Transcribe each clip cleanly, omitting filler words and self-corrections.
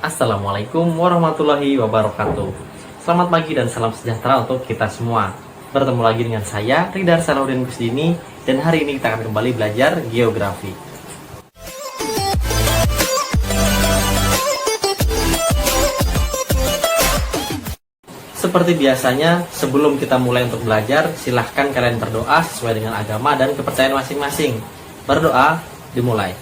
Assalamualaikum warahmatullahi wabarakatuh. Selamat pagi dan salam sejahtera untuk kita semua. Bertemu lagi dengan saya, Ridhar Salahuddin Kusdini, dan hari ini kita akan kembali belajar geografi. Seperti biasanya, sebelum kita mulai untuk belajar, silahkan kalian berdoa sesuai dengan agama dan kepercayaan masing-masing. Berdoa, dimulai.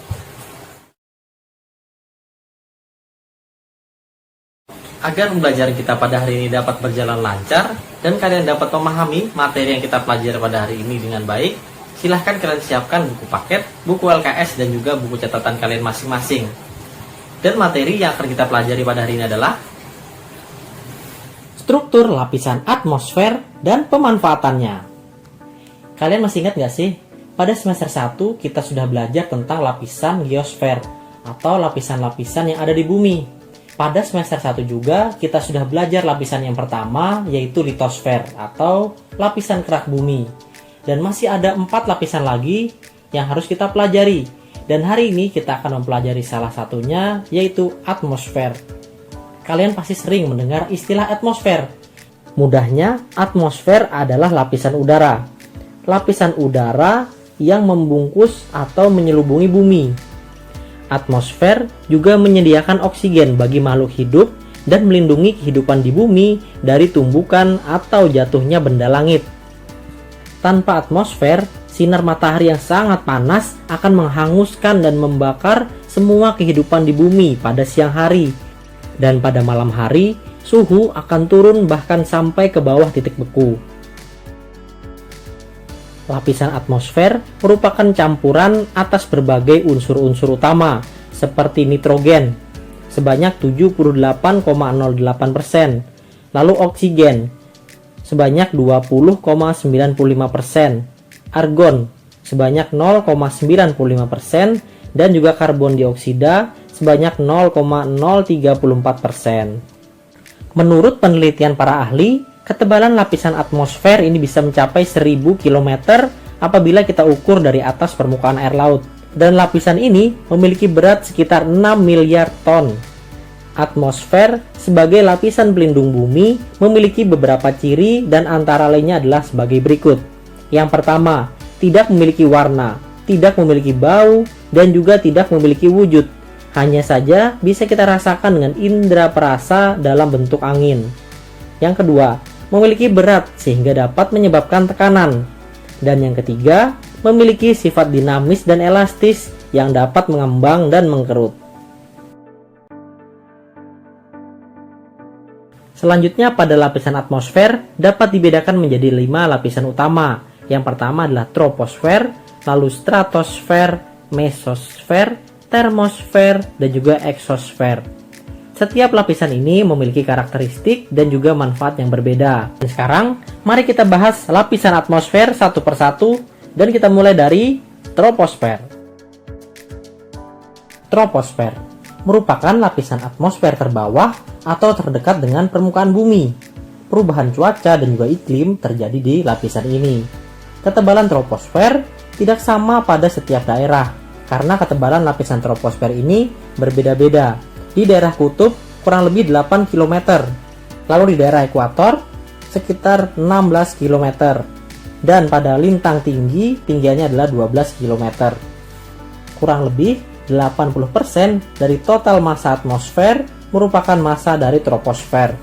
Agar pembelajaran kita pada hari ini dapat berjalan lancar dan kalian dapat memahami materi yang kita pelajari pada hari ini dengan baik, silahkan kalian siapkan buku paket, buku LKS, dan juga buku catatan kalian masing-masing. Dan materi yang akan kita pelajari pada hari ini adalah struktur lapisan atmosfer dan pemanfaatannya. Kalian masih ingat nggak sih? Pada semester 1 kita sudah belajar tentang lapisan geosfer atau lapisan-lapisan yang ada di bumi. Pada semester 1 juga kita sudah belajar lapisan yang pertama, yaitu litosfer atau lapisan kerak bumi. Dan masih ada 4 lapisan lagi yang harus kita pelajari. Dan hari ini kita akan mempelajari salah satunya, yaitu atmosfer. Kalian pasti sering mendengar istilah atmosfer. Mudahnya, atmosfer adalah lapisan udara. Lapisan udara yang membungkus atau menyelubungi bumi. Atmosfer juga menyediakan oksigen bagi makhluk hidup dan melindungi kehidupan di bumi dari tumbukan atau jatuhnya benda langit. Tanpa atmosfer, sinar matahari yang sangat panas akan menghanguskan dan membakar semua kehidupan di bumi pada siang hari. Dan pada malam hari, suhu akan turun bahkan sampai ke bawah titik beku. Lapisan atmosfer merupakan campuran atas berbagai unsur-unsur utama seperti nitrogen sebanyak 78,08%, lalu oksigen sebanyak 20,95%, argon sebanyak 0,95%, dan juga karbon dioksida sebanyak 0,034%. Menurut penelitian para ahli, ketebalan lapisan atmosfer ini bisa mencapai 1000 km apabila kita ukur dari atas permukaan air laut. Dan lapisan ini memiliki berat sekitar 6 miliar ton. Atmosfer sebagai lapisan pelindung bumi memiliki beberapa ciri dan antara lainnya adalah sebagai berikut. Yang pertama, tidak memiliki warna, tidak memiliki bau, dan juga tidak memiliki wujud. Hanya saja bisa kita rasakan dengan indera perasa dalam bentuk angin. Yang kedua, memiliki berat sehingga dapat menyebabkan tekanan. Dan yang ketiga, memiliki sifat dinamis dan elastis yang dapat mengembang dan mengkerut. Selanjutnya pada lapisan atmosfer dapat dibedakan menjadi 5 lapisan utama. Yang pertama adalah troposfer, lalu stratosfer, mesosfer, termosfer, dan juga eksosfer. Setiap lapisan ini memiliki karakteristik dan juga manfaat yang berbeda. Dan sekarang, mari kita bahas lapisan atmosfer satu persatu dan kita mulai dari troposfer. Troposfer merupakan lapisan atmosfer terbawah atau terdekat dengan permukaan bumi. Perubahan cuaca dan juga iklim terjadi di lapisan ini. Ketebalan troposfer tidak sama pada setiap daerah, karena ketebalan lapisan troposfer ini berbeda-beda. Di daerah kutub kurang lebih 8 km, lalu di daerah ekuator sekitar 16 km, dan pada lintang tinggi tinggiannya adalah 12 km. Kurang lebih 80% dari total massa atmosfer merupakan massa dari troposfer.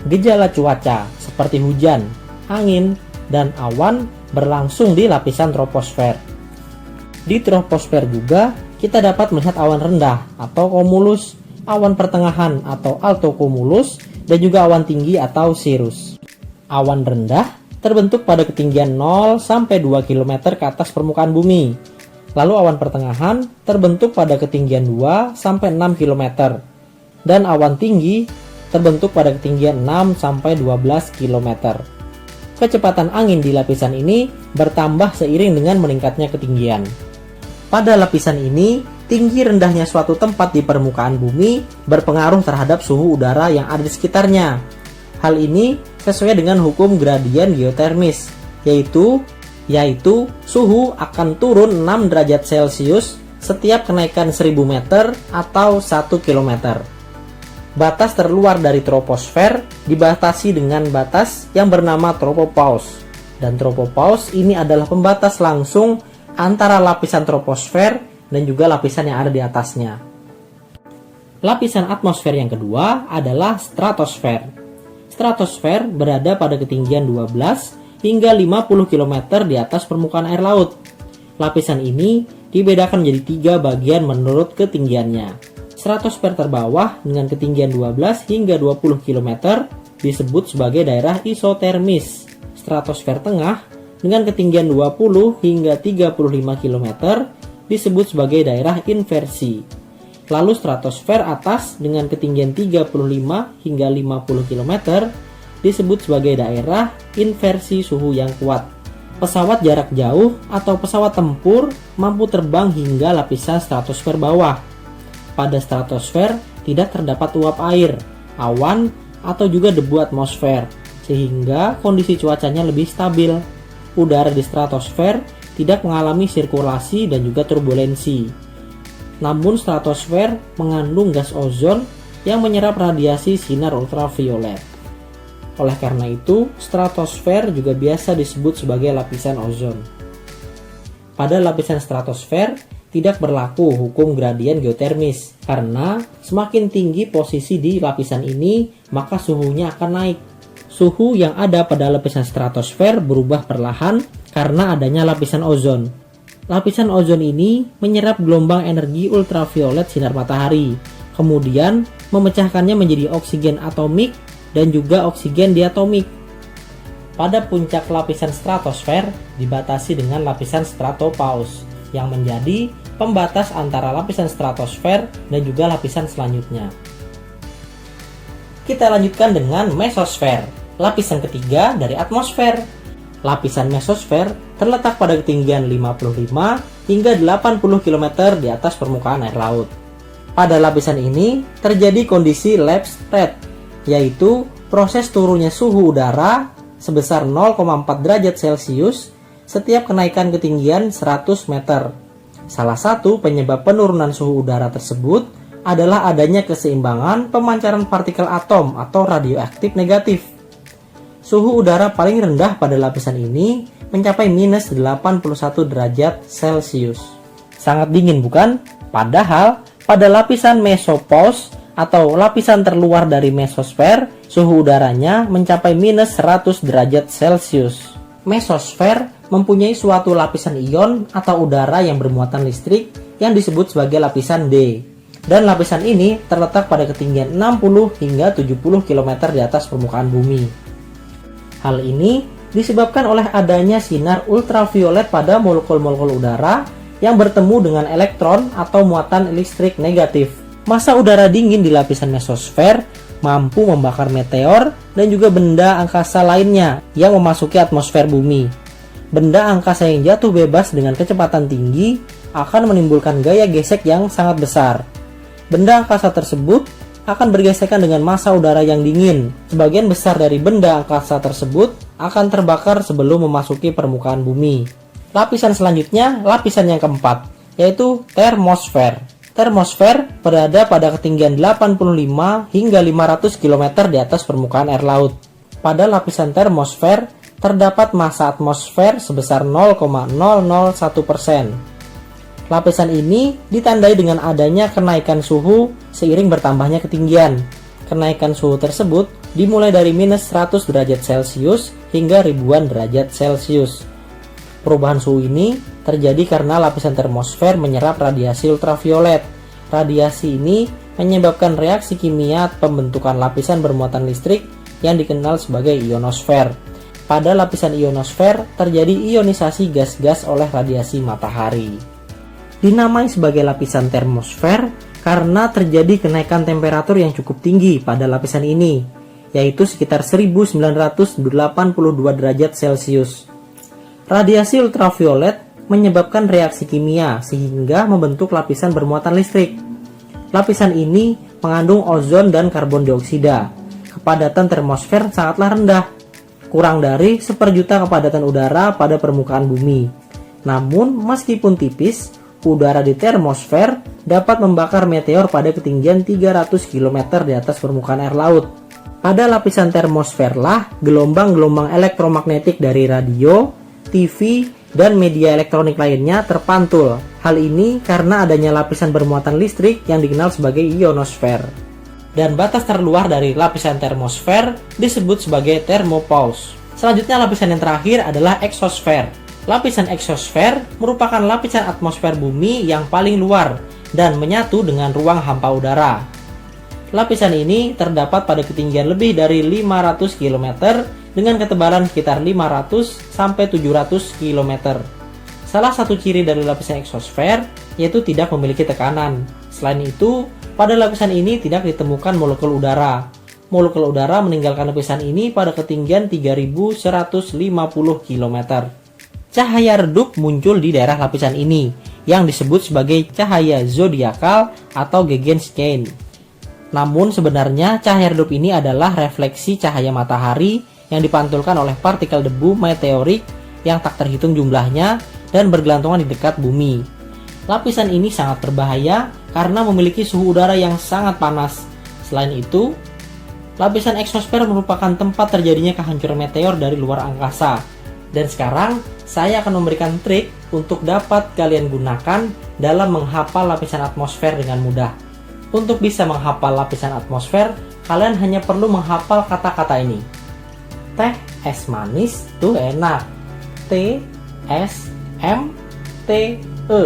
Gejala cuaca seperti hujan, angin, dan awan berlangsung di lapisan troposfer. Di troposfer juga kita dapat melihat awan rendah atau cumulus, awan pertengahan atau altocumulus, dan juga awan tinggi atau cirrus. Awan rendah terbentuk pada ketinggian 0 sampai 2 km ke atas permukaan bumi. Lalu awan pertengahan terbentuk pada ketinggian 2 sampai 6 km. Dan awan tinggi terbentuk pada ketinggian 6 sampai 12 km. Kecepatan angin di lapisan ini bertambah seiring dengan meningkatnya ketinggian. Pada lapisan ini, tinggi rendahnya suatu tempat di permukaan bumi berpengaruh terhadap suhu udara yang ada di sekitarnya. Hal ini sesuai dengan hukum gradien geotermis, yaitu suhu akan turun 6 derajat Celcius setiap kenaikan 1000 meter atau 1 km. Batas terluar dari troposfer dibatasi dengan batas yang bernama tropopause. Dan tropopause ini adalah pembatas langsung antara lapisan troposfer dan juga lapisan yang ada di atasnya. Lapisan atmosfer yang kedua adalah stratosfer. Stratosfer berada pada ketinggian 12 hingga 50 km di atas permukaan air laut. Lapisan ini dibedakan menjadi 3 bagian menurut ketinggiannya. Stratosfer terbawah dengan ketinggian 12 hingga 20 km disebut sebagai daerah isotermis. Stratosfer tengah dengan ketinggian 20 hingga 35 km disebut sebagai daerah inversi. Lalu stratosfer atas dengan ketinggian 35 hingga 50 km disebut sebagai daerah inversi suhu yang kuat. Pesawat jarak jauh atau pesawat tempur mampu terbang hingga lapisan stratosfer bawah. Pada stratosfer tidak terdapat uap air, awan, atau juga debu atmosfer, sehingga kondisi cuacanya lebih stabil. Udara di stratosfer tidak mengalami sirkulasi dan juga turbulensi. Namun stratosfer mengandung gas ozon yang menyerap radiasi sinar ultraviolet. Oleh karena itu, stratosfer juga biasa disebut sebagai lapisan ozon. Pada lapisan stratosfer tidak berlaku hukum gradien geotermis, karena semakin tinggi posisi di lapisan ini, maka suhunya akan naik. Suhu yang ada pada lapisan stratosfer berubah perlahan karena adanya lapisan ozon. Lapisan ozon ini menyerap gelombang energi ultraviolet sinar matahari, kemudian memecahkannya menjadi oksigen atomik dan juga oksigen diatomik. Pada puncak lapisan stratosfer dibatasi dengan lapisan stratopause, yang menjadi pembatas antara lapisan stratosfer dan juga lapisan selanjutnya. Kita lanjutkan dengan mesosfer, lapisan ketiga dari atmosfer. Lapisan mesosfer terletak pada ketinggian 55 hingga 80 km di atas permukaan air laut. Pada lapisan ini terjadi kondisi lap spread, yaitu proses turunnya suhu udara sebesar 0,4 derajat Celcius setiap kenaikan ketinggian 100 meter. Salah satu penyebab penurunan suhu udara tersebut adalah adanya keseimbangan pemancaran partikel atom atau radioaktif negatif. Suhu udara paling rendah pada lapisan ini mencapai minus 81 derajat Celcius. Sangat dingin bukan? Padahal pada lapisan mesopause atau lapisan terluar dari mesosfer, suhu udaranya mencapai minus 100 derajat Celcius. Mesosfer mempunyai suatu lapisan ion atau udara yang bermuatan listrik yang disebut sebagai lapisan D. Dan lapisan ini terletak pada ketinggian 60 hingga 70 km di atas permukaan bumi. Hal ini disebabkan oleh adanya sinar ultraviolet pada molekul-molekul udara yang bertemu dengan elektron atau muatan listrik negatif. Massa udara dingin di lapisan mesosfer mampu membakar meteor dan juga benda angkasa lainnya yang memasuki atmosfer bumi. Benda angkasa yang jatuh bebas dengan kecepatan tinggi akan menimbulkan gaya gesek yang sangat besar. Benda angkasa tersebut akan bergesekan dengan massa udara yang dingin. Sebagian besar dari benda angkasa tersebut akan terbakar sebelum memasuki permukaan bumi. Lapisan selanjutnya, lapisan yang keempat, yaitu termosfer. Termosfer berada pada ketinggian 85 hingga 500 km di atas permukaan air laut. Pada lapisan termosfer terdapat massa atmosfer sebesar 0,001%. Lapisan ini ditandai dengan adanya kenaikan suhu seiring bertambahnya ketinggian. Kenaikan suhu tersebut dimulai dari minus 100 derajat Celcius hingga ribuan derajat Celcius. Perubahan suhu ini terjadi karena lapisan termosfer menyerap radiasi ultraviolet. Radiasi ini menyebabkan reaksi kimia pembentukan lapisan bermuatan listrik yang dikenal sebagai ionosfer. Pada lapisan ionosfer terjadi ionisasi gas-gas oleh radiasi matahari. Dinamai sebagai lapisan termosfer karena terjadi kenaikan temperatur yang cukup tinggi pada lapisan ini, yaitu sekitar 1982 derajat Celcius. Radiasi ultraviolet menyebabkan reaksi kimia sehingga membentuk lapisan bermuatan listrik. Lapisan ini mengandung ozon dan karbon dioksida. Kepadatan termosfer sangatlah rendah, kurang dari 1/1 kepadatan udara pada permukaan bumi. Namun, meskipun tipis, udara di termosfer dapat membakar meteor pada ketinggian 300 km di atas permukaan air laut. Pada lapisan termosfer lah gelombang-gelombang elektromagnetik dari radio, TV, dan media elektronik lainnya terpantul. Hal ini karena adanya lapisan bermuatan listrik yang dikenal sebagai ionosfer. Dan batas terluar dari lapisan termosfer disebut sebagai thermopause. Selanjutnya lapisan yang terakhir adalah exosfer. Lapisan exosfer merupakan lapisan atmosfer bumi yang paling luar dan menyatu dengan ruang hampa udara. Lapisan ini terdapat pada ketinggian lebih dari 500 km dengan ketebalan sekitar 500 sampai 700 km. Salah satu ciri dari lapisan exosfer yaitu tidak memiliki tekanan. Selain itu, pada lapisan ini tidak ditemukan molekul udara. Molekul udara meninggalkan lapisan ini pada ketinggian 3150 km. Cahaya redup muncul di daerah lapisan ini yang disebut sebagai cahaya zodiakal atau Gegenschein. Namun sebenarnya cahaya redup ini adalah refleksi cahaya matahari yang dipantulkan oleh partikel debu meteorik yang tak terhitung jumlahnya dan bergelantungan di dekat bumi. Lapisan ini sangat berbahaya karena memiliki suhu udara yang sangat panas. Selain itu, lapisan exosfer merupakan tempat terjadinya kehancuran meteor dari luar angkasa. Dan sekarang saya akan memberikan trik untuk dapat kalian gunakan dalam menghafal lapisan atmosfer dengan mudah. Untuk bisa menghafal lapisan atmosfer, kalian hanya perlu menghafal kata-kata ini. Teh es manis tuh enak. T S M T E.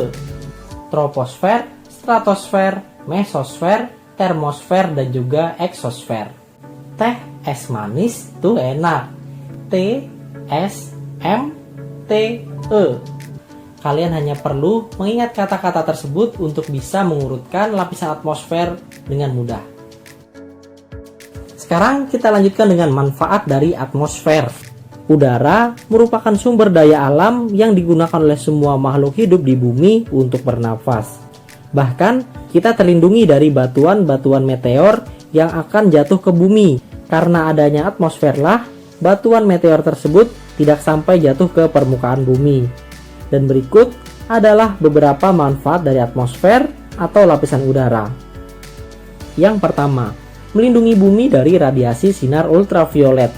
Troposfer, stratosfer, mesosfer, termosfer, dan juga exosfer. Teh es manis tuh enak. T S M T E. Kalian hanya perlu mengingat kata-kata tersebut untuk bisa mengurutkan lapisan atmosfer dengan mudah. Sekarang kita lanjutkan dengan manfaat dari atmosfer. Udara merupakan sumber daya alam yang digunakan oleh semua makhluk hidup di bumi untuk bernafas. Bahkan kita terlindungi dari batuan-batuan meteor yang akan jatuh ke bumi. Karena adanya atmosfer lah, batuan meteor tersebut tidak sampai jatuh ke permukaan bumi. Dan berikut adalah beberapa manfaat dari atmosfer atau lapisan udara. Yang pertama, melindungi bumi dari radiasi sinar ultraviolet.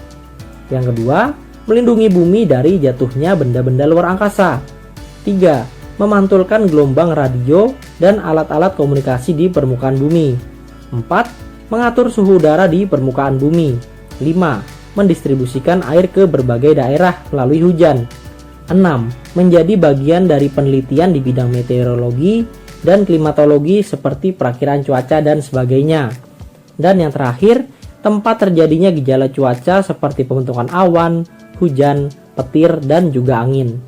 Yang kedua, melindungi bumi dari jatuhnya benda-benda luar angkasa. 3. Memantulkan gelombang radio dan alat-alat komunikasi di permukaan bumi. 4. Mengatur suhu udara di permukaan bumi. 5. Mendistribusikan air ke berbagai daerah melalui hujan. 6. Menjadi bagian dari penelitian di bidang meteorologi dan klimatologi seperti perakiraan cuaca dan sebagainya. Dan yang terakhir, tempat terjadinya gejala cuaca seperti pembentukan awan, hujan, petir, dan juga angin.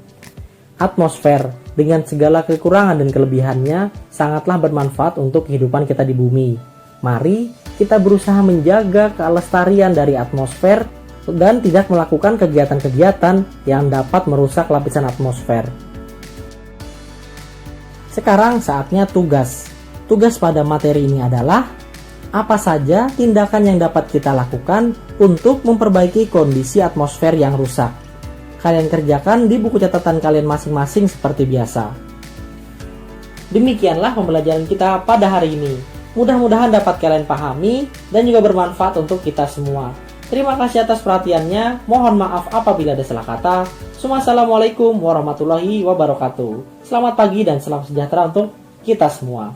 Atmosfer dengan segala kekurangan dan kelebihannya sangatlah bermanfaat untuk kehidupan kita di bumi. Mari kita berusaha menjaga kelestarian dari atmosfer dan tidak melakukan kegiatan-kegiatan yang dapat merusak lapisan atmosfer. Sekarang saatnya tugas. Tugas pada materi ini adalah apa saja tindakan yang dapat kita lakukan untuk memperbaiki kondisi atmosfer yang rusak. Kalian kerjakan di buku catatan kalian masing-masing seperti biasa. Demikianlah pembelajaran kita pada hari ini. Mudah-mudahan dapat kalian pahami dan juga bermanfaat untuk kita semua. Terima kasih atas perhatiannya. Mohon maaf apabila ada salah kata. Wassalamualaikum warahmatullahi wabarakatuh. Selamat pagi dan salam sejahtera untuk kita semua.